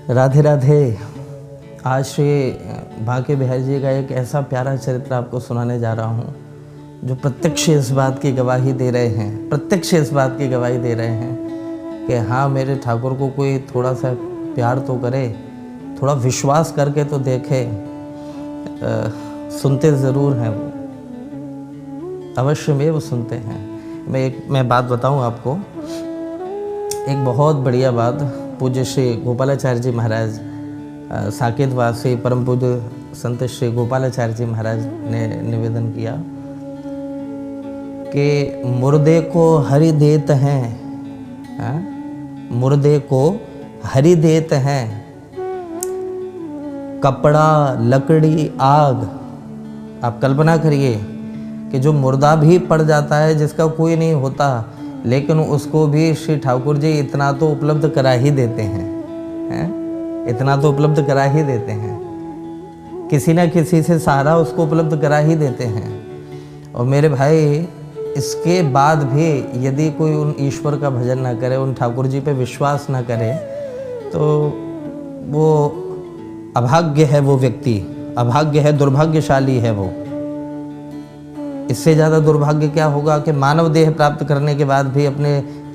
राधे राधे। आज श्री बांके बिहारी जी का एक ऐसा प्यारा चरित्र आपको सुनाने जा रहा हूँ जो प्रत्यक्ष इस बात की गवाही दे रहे हैं, कि हाँ, मेरे ठाकुर को कोई थोड़ा सा प्यार तो करे, थोड़ा विश्वास करके तो देखे। सुनते ज़रूर हैं वो, अवश्य में वो सुनते हैं। मैं बात बताऊं आपको, एक बहुत बढ़िया बात पूज्य श्री गोपालाचार्य जी महाराज, साकेत वासी परम पूज्य संत श्री गोपालाचार्य जी महाराज ने निवेदन किया कि मुर्दे को हरि देत हैं, मुर्दे को हरि देत हैं, कपड़ा लकड़ी आग। आप कल्पना करिए कि जो मुर्दा भी पड़ जाता है, जिसका कोई नहीं होता, लेकिन उसको भी श्री ठाकुर जी इतना तो उपलब्ध करा ही देते हैं, इतना तो उपलब्ध करा ही देते हैं, किसी न किसी से सहारा उसको उपलब्ध करा ही देते हैं। और मेरे भाई, इसके बाद भी यदि कोई उन ईश्वर का भजन ना करे, उन ठाकुर जी पे विश्वास ना करे, तो वो अभाग्य है, वो व्यक्ति अभाग्य है, दुर्भाग्यशाली है वो। इससे ज़्यादा दुर्भाग्य क्या होगा कि मानव देह प्राप्त करने के बाद भी अपने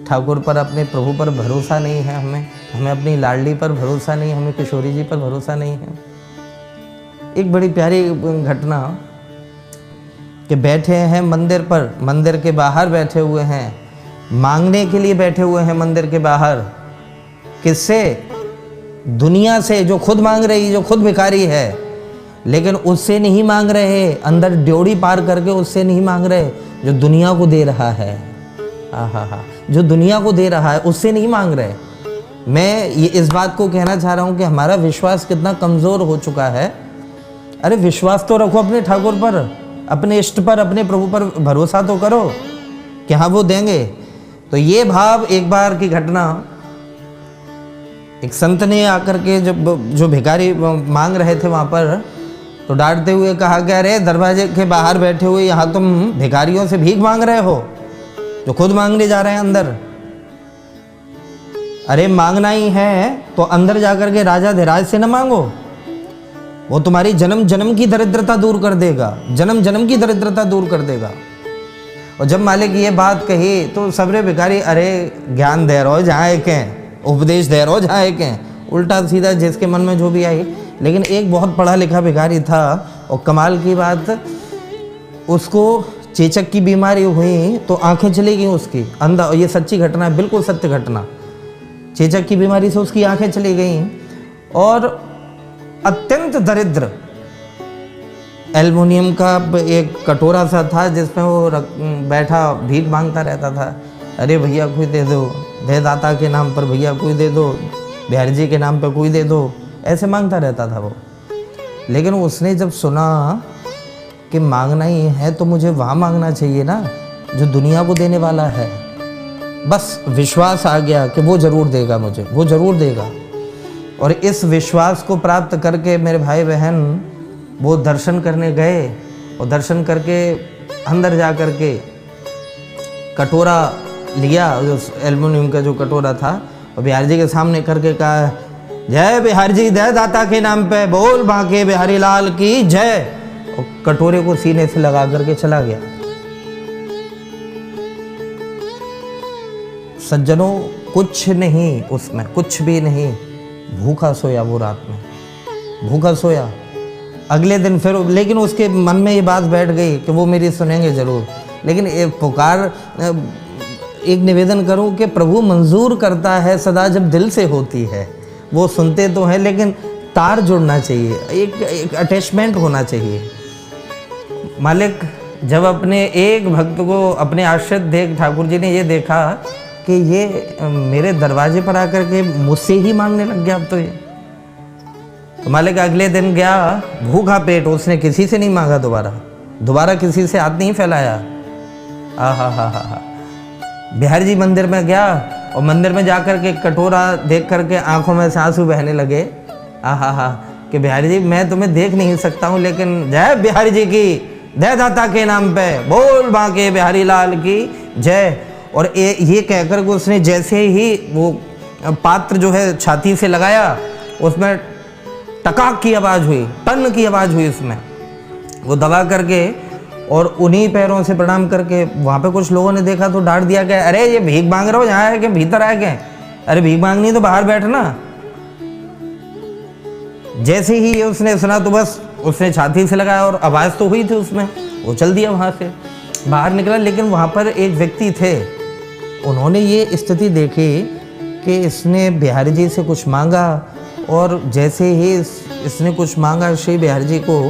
ठाकुर पर, अपने प्रभु पर भरोसा नहीं है, हमें अपनी लाडली पर भरोसा नहीं, हमें किशोरी जी पर भरोसा नहीं है। एक बड़ी प्यारी घटना कि बैठे हैं मंदिर पर, मंदिर के बाहर बैठे हुए हैं, मांगने के लिए बैठे हुए हैं मंदिर के बाहर। किससे? दुनिया से, जो खुद मांग रही, जो खुद भिखारी है, लेकिन उससे नहीं मांग रहे, अंदर ड्योढ़ी पार करके उससे नहीं मांग रहे, जो दुनिया को दे रहा है। जो दुनिया को दे रहा है उससे नहीं मांग रहे। मैं ये इस बात को कहना चाह रहा हूँ कि हमारा विश्वास कितना कमज़ोर हो चुका है। अरे विश्वास तो रखो अपने ठाकुर पर, अपने इष्ट पर, अपने प्रभु पर भरोसा तो करो कि हाँ वो देंगे। तो ये भाव, एक बार की घटना, एक संत ने आकर के जब जो भिखारी मांग रहे थे वहाँ पर, तो डांटते हुए कहा कि अरे दरवाजे के बाहर बैठे हुए यहाँ तुम भिखारियों से भीख मांग रहे हो, जो खुद मांगने जा रहे हैं अंदर। अरे मांगना ही है तो अंदर जाकर के राजा धीराज से न मांगो, वो तुम्हारी जन्म जन्म की दरिद्रता दूर कर देगा, जन्म जन्म की दरिद्रता दूर कर देगा। और जब मालिक ये बात कही तो सबरे भिखारी, अरे ज्ञान दे रहो जहाँ एक हैं, उपदेश दे रहो जहाँ एक हैं, उल्टा सीधा जिसके मन में जो भी आई। लेकिन एक बहुत पढ़ा लिखा भिखारी था, और कमाल की बात, उसको चेचक की बीमारी हुई तो आंखें चली गई उसकी अंदर। ये सच्ची घटना है, बिल्कुल सत्य घटना। चेचक की बीमारी से उसकी आंखें चली गई, और अत्यंत दरिद्र एल्युमिनियम का एक कटोरा सा था जिसमें वो बैठा भीख मांगता रहता था। अरे भैया कोई दे दो, दे दाता के नाम पर भैया कोई दे दो, बिहारी जी के नाम पर कोई दे दो, ऐसे मांगता रहता था वो। लेकिन उसने जब सुना कि मांगना ही है तो मुझे वहाँ मांगना चाहिए ना जो दुनिया को देने वाला है, बस विश्वास आ गया कि वो ज़रूर देगा मुझे, वो ज़रूर देगा। और इस विश्वास को प्राप्त करके मेरे भाई बहन वो दर्शन करने गए, और दर्शन करके अंदर जा कर के कटोरा लिया, जो एल्युमिनियम का जो कटोरा था, और बिहारी जी के सामने करके कहा, जय बिहारी जी, जय दाता के नाम पे, बोल बांके बिहारी लाल की जय। और कटोरे को सीने से लगा करके चला गया। सज्जनों, कुछ नहीं उसमें, कुछ भी नहीं, भूखा सोया वो रात में, भूखा सोया। अगले दिन फिर, लेकिन उसके मन में ये बात बैठ गई कि वो मेरी सुनेंगे ज़रूर। लेकिन एक पुकार, एक निवेदन करूं कि प्रभु मंजूर करता है सदा जब दिल से होती है। वो सुनते तो हैं, लेकिन तार जुड़ना चाहिए, एक अटैचमेंट होना चाहिए। मालिक जब अपने एक भक्त को, अपने आश्रित देख, ठाकुर जी ने ये देखा कि ये मेरे दरवाजे पर आकर के मुझसे ही मांगने लग गया अब तो ये। तो मालिक अगले दिन गया भूखा पेट, उसने किसी से नहीं मांगा, दोबारा किसी से हाथ नहीं फैलाया। बिहारी जी मंदिर में गया, और मंदिर में जाकर के कटोरा देख करके आंखों में से आंसू बहने लगे। कि बिहारी जी, मैं तुम्हें देख नहीं सकता हूँ, लेकिन जय बिहारी जी की, जय दाता के नाम पे, बोल बांके बिहारी लाल की जय। और ये कहकर के उसने जैसे ही वो पात्र जो है छाती से लगाया, उसमें टकाक की आवाज़ हुई, टन की आवाज़ हुई उसमें। वो दबा करके और उन्हीं पैरों से प्रणाम करके वहाँ पे कुछ लोगों ने देखा तो डांट दिया कि अरे ये भीख मांग रहे हो, यहाँ है कि भीतर आए क्या? अरे भीख मांगनी तो बाहर बैठना। जैसे ही ये उसने सुना तो बस उसने छाती से लगाया और आवाज़ तो हुई थी उसमें, वो चल दिया वहाँ से बाहर निकला। लेकिन वहाँ पर एक व्यक्ति थे, उन्होंने ये स्थिति देखी कि इसने बिहारी जी से कुछ मांगा और जैसे ही इसने कुछ मांगा श्री बिहारी जी को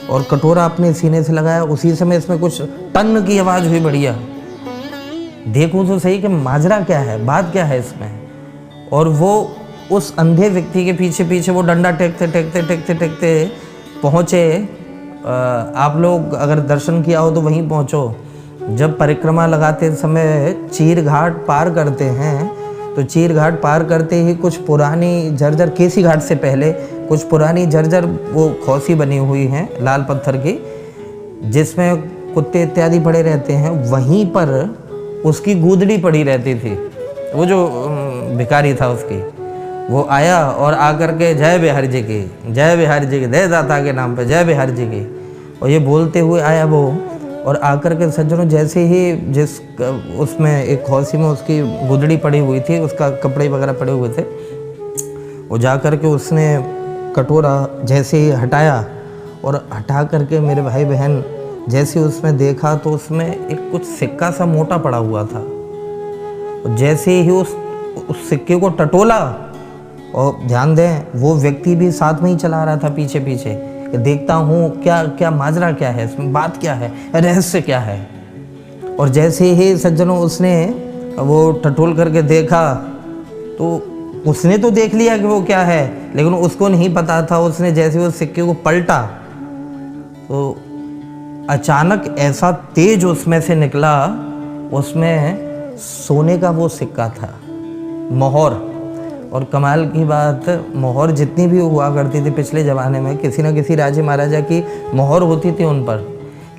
और कटोरा अपने सीने से लगाया, उसी समय इसमें कुछ टन की आवाज़ हुई बढ़िया। देखूं तो सही कि माजरा क्या है, बात क्या है इसमें। और वो उस अंधे व्यक्ति के पीछे पीछे वो डंडा टेकते टेकते टेकते टेकते पहुँचे। आप लोग अगर दर्शन किया हो तो वहीं पहुँचो। जब परिक्रमा लगाते समय चीर घाट पार करते हैं तो चीर घाट पार करते ही कुछ पुरानी जर्जर, केसी घाट से पहले कुछ पुरानी जर्जर वो खौसी बनी हुई हैं लाल पत्थर की, जिसमें कुत्ते इत्यादि पड़े रहते हैं। वहीं पर उसकी गूदड़ी पड़ी रहती थी। वो जो भिखारी था उसकी, वो आया और आकर के जय बिहारी जी की, जय बिहारी जी की, दे दाता के नाम पे जय बिहारी जी की, और ये बोलते हुए आया वो। और आकर के सज्जनों जैसे ही जिस उसमें एक खौसी में उसकी गुदड़ी पड़ी हुई थी, उसका कपड़े वगैरह पड़े हुए थे, वो जा कर के उसने कटोरा जैसे ही हटाया और हटा करके मेरे भाई बहन जैसे उसमें देखा तो उसमें एक कुछ सिक्का सा मोटा पड़ा हुआ था। जैसे ही उस सिक्के को टटोला, और ध्यान दें वो व्यक्ति भी साथ में ही चला रहा था पीछे पीछे, देखता हूँ क्या क्या माजरा क्या है इसमें, बात क्या है, रहस्य क्या है। और जैसे ही सज्जनों उसने वो टटोल करके देखा तो उसने तो देख लिया कि वो क्या है, लेकिन उसको नहीं पता था। उसने जैसे वो सिक्के को पलटा तो अचानक ऐसा तेज उसमें से निकला, उसमें सोने का वो सिक्का था, मोहर। और कमाल की बात, मोहर जितनी भी हुआ करती थी पिछले ज़माने में, किसी न किसी राजा महाराजा की मोहर होती थी उन पर,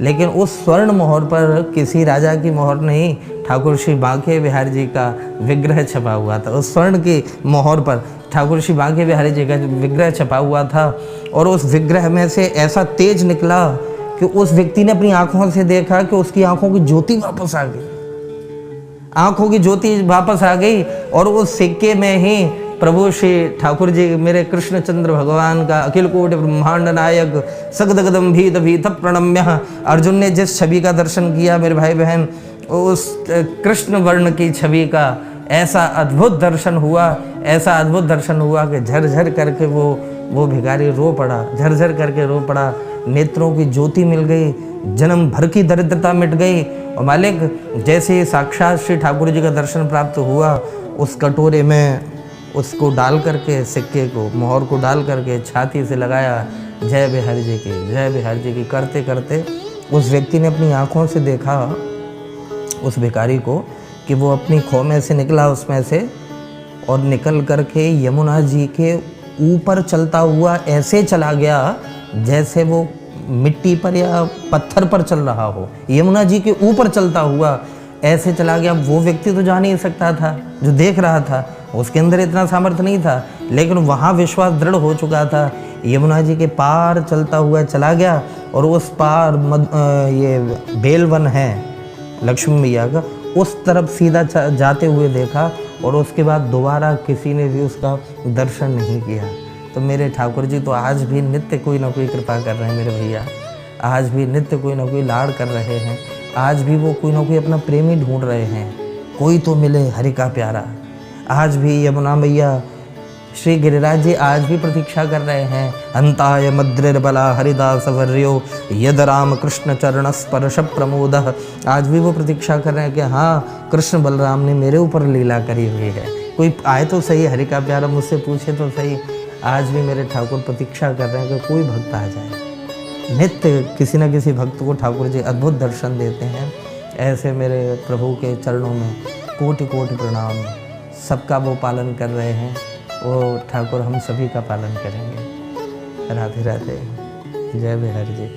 लेकिन उस स्वर्ण मोहर पर किसी राजा की मोहर नहीं, ठाकुर श्री बांके बिहारी जी का विग्रह छपा हुआ था। उस स्वर्ण की मोहर पर ठाकुर श्री बांके बिहारी जी का विग्रह छपा हुआ था। और उस विग्रह में से ऐसा तेज निकला कि उस व्यक्ति ने अपनी आंखों से देखा कि उसकी आंखों की ज्योति वापस आ गई, आंखों की ज्योति वापस आ गई। और उस सिक्के में ही प्रभु श्री ठाकुर जी, मेरे कृष्णचंद्र भगवान का अखिल कोटि ब्रह्मांड नायक सगदगदम भीत भीत प्रणम्य, अर्जुन ने जिस छवि का दर्शन किया मेरे भाई बहन, उस कृष्ण वर्ण की छवि का ऐसा अद्भुत दर्शन हुआ, ऐसा अद्भुत दर्शन हुआ कि झरझर करके वो भिखारी रो पड़ा, झरझर करके रो पड़ा। नेत्रों की ज्योति मिल गई, जन्म भर की दरिद्रता मिट गई। और मालिक जैसे साक्षात श्री ठाकुर जी का दर्शन प्राप्त हुआ, उस कटोरे में उसको डाल करके, सिक्के को, मोहर को डाल करके छाती से लगाया, जय बिहारी जी की, जय बिहारी जी की करते करते उस व्यक्ति ने अपनी आँखों से देखा उस भिखारी को कि वो अपनी खो में से निकला उसमें से, और निकल करके यमुना जी के ऊपर चलता हुआ ऐसे चला गया जैसे वो मिट्टी पर या पत्थर पर चल रहा हो। यमुना जी के ऊपर चलता हुआ ऐसे चला गया। वो व्यक्ति तो जा नहीं सकता था जो देख रहा था, उसके अंदर इतना सामर्थ्य नहीं था, लेकिन वहाँ विश्वास दृढ़ हो चुका था। यमुना जी के पार चलता हुआ चला गया और उस पार ये बेलवन है लक्ष्मी मैया का, उस तरफ सीधा जाते हुए देखा। और उसके बाद दोबारा किसी ने भी उसका दर्शन नहीं किया। तो मेरे ठाकुर जी तो आज भी नित्य कोई ना कोई कृपा कर रहे हैं मेरे भैया, आज भी नित्य कोई ना कोई लाड़ कर रहे हैं, आज भी वो कोई ना कोई अपना प्रेमी ढूंढ रहे हैं, कोई तो मिले हरि का प्यारा। आज भी यमुना मैया, श्री गिरिराज जी आज भी प्रतीक्षा कर रहे हैं। अंताय मद्रिर्बला हरिदास वर्यो यद राम कृष्ण चरण स्पर्श प्रमोद। आज भी वो प्रतीक्षा कर रहे हैं कि हाँ, कृष्ण बलराम ने मेरे ऊपर लीला करी हुई है, कोई आए तो सही, हरि का प्यारा मुझसे पूछे तो सही। आज भी मेरे ठाकुर प्रतीक्षा कर रहे हैं कि कोई भक्त आ जाए। नित्य किसी न किसी भक्त को ठाकुर जी अद्भुत दर्शन देते हैं। ऐसे मेरे प्रभु के चरणों में कोटि कोटि प्रणाम। सबका वो पालन कर रहे हैं, वो ठाकुर हम सभी का पालन करेंगे। राधे राधे, जय बिहारी जी।